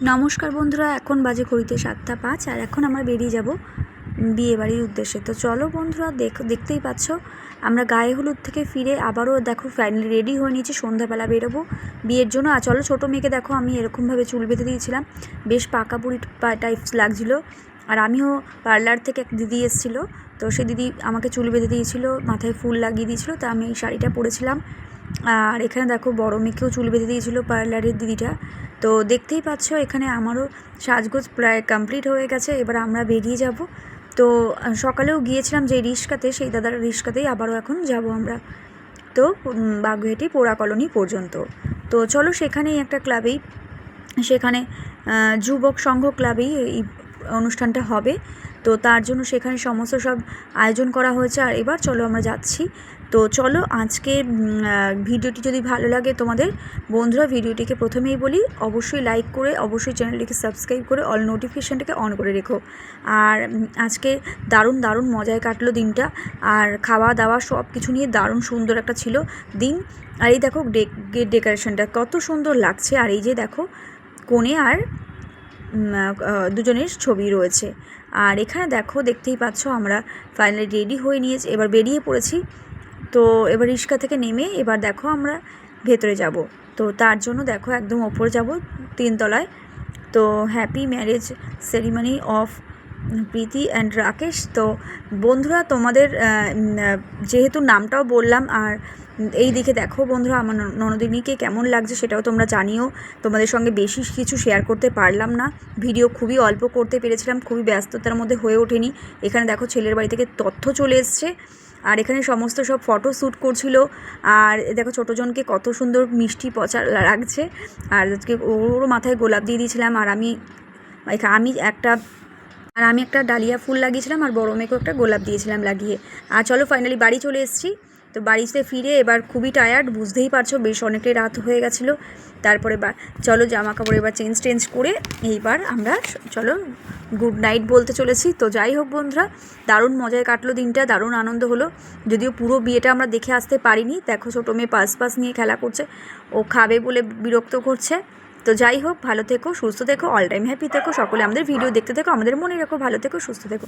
নমস্কার বন্ধুরা, এখন বাজে ঘড়িতে 7টা 5 আর এখন আমরা বেরিয়ে যাব বিয়ে বাড়ির উদ্দেশ্যে। তো চলো বন্ধুরা, দেখতেই পাচ্ছ আমরা গায়ে হলুদ থেকে ফিরে আবারও দেখো ফাইনালি রেডি হয়ে নিয়েছি, সন্ধ্যাবেলা বেরোবো বিয়ের জন্য। আর চলো, ছোটো মেয়েকে দেখো আমি এরকমভাবে চুল বেঁধে দিয়েছিলাম, বেশ পাকা বুড়ি টাইপস লাগছিলো। আর আমিও পার্লার থেকে এক দিদি এসেছিলো, তো সেই দিদি আমাকে চুল বেঁধে দিয়েছিলো, মাথায় ফুল লাগিয়ে দিয়েছিলো, তো আমি এই শাড়িটা পরেছিলাম। আর এখানে দেখো বড় মেয়েকেও চুল বেঁধে দিয়েছিল পার্লারের দিদিটা। তো দেখতেই পাচ্ছ এখানে আমারও সাজগোজ প্রায় কমপ্লিট হয়ে গেছে, এবার আমরা বেরিয়ে যাব। তো সকালেও গিয়েছিলাম যে রিস্কাতে, সেই দাদার রিস্কাতেই আবারও এখন যাব আমরা, তো বাগুইআটি পোড়া কলোনি পর্যন্ত। তো চলো, সেখানেই একটা ক্লাবেই, সেখানে যুবক সংঘ ক্লাবেই এই অনুষ্ঠানটা হবে। তো তার জন্য সেখানে সমস্ত সব আয়োজন করা হয়েছে। আর এবার চলো আমরা যাচ্ছি। তো চলো, আজকে ভিডিওটি যদি ভালো লাগে তোমাদের বন্ধুরা, ভিডিওটিকে প্রথমেই বলি অবশ্যই লাইক করে, অবশ্যই চ্যানেলটিকে সাবস্ক্রাইব করে অল নোটিফিকেশানটাকে অন করে রেখো। আর আজকে দারুণ দারুণ মজায় কাটলো দিনটা, আর খাওয়া দাওয়া সব কিছু নিয়ে দারুণ সুন্দর একটা ছিল দিন। আর এই দেখো গেট ডেকোরেশনটা কত সুন্দর লাগছে। আর এই যে দেখো কোণে আর দুজনের ছবি রয়েছে। আর এখানে দেখো, দেখতেই পাচ্ছ আমরা ফাইনালি রেডি হয়ে নিয়েছি, এবার বেরিয়ে পড়েছি। তো এবার রিক্সা থেকে নেমে এবার দেখো আমরা ভেতরে যাব। তো তার জন্য দেখো একদম ওপরে যাব, 3 তলায়। তো happy marriage ceremony of Preeti and Rakesh. তো বন্ধুরা, তোমাদের যেহেতু নামটাও বললাম, আর এই দিকে দেখো বন্ধুরা আমার ননদিনীকে কেমন লাগছে সেটাও তোমরা জানিও। তোমাদের সঙ্গে বেশি কিছু শেয়ার করতে পারলাম না, ভিডিও খুবই অল্প করতে পেরেছিলাম, খুবই ব্যস্ততার মধ্যে হয়ে ওঠেনি। এখানে দেখো ছেলের বাড়ি থেকে তথ্য চলে এসছে, আর এখানে সমস্ত সব ফটো শ্যুট করছিল। আর দেখো ছোটোজনকে কত সুন্দর মিষ্টি পচা লাগছে, আর আজকে ওরও মাথায় গোলাপ দিয়ে দিয়েছিলাম। আর আমি একটা ডালিয়া ফুল লাগিয়েছিলাম, আর বড়ো মেয়েকেও একটা গোলাপ দিয়েছিলাম লাগিয়ে। আর চলো ফাইনালি বাড়ি চলে এসেছি। তো বাড়িতে ফিরে এবার খুবই টায়ার্ড, বুঝতেই পারছো, বেশ অনেকটাই রাত হয়ে গেছিলো। তারপরে চলো জামা কাপড় এবার চেঞ্জ করে এইবার আমরা চলো গুড নাইট বলতে চলেছি। তো যাই হোক বন্ধুরা, দারুণ মজায় কাটলো দিনটা, দারুণ আনন্দ হলো। যদিও পুরো বিয়েটা আমরা দেখে আসতে পারিনি, দেখো ছোটো মেয়ে পাস নিয়ে খেলা করছে, ও খাবে বলে বিরক্ত করছে। তো যাই হোক, ভালো থেকো, সুস্থ থেকো, অল টাইম হ্যাপি থেকো, সকলে আমাদের ভিডিও দেখতে থেকো, আমাদের মনে রাখো, ভালো থেকো, সুস্থ থেকো।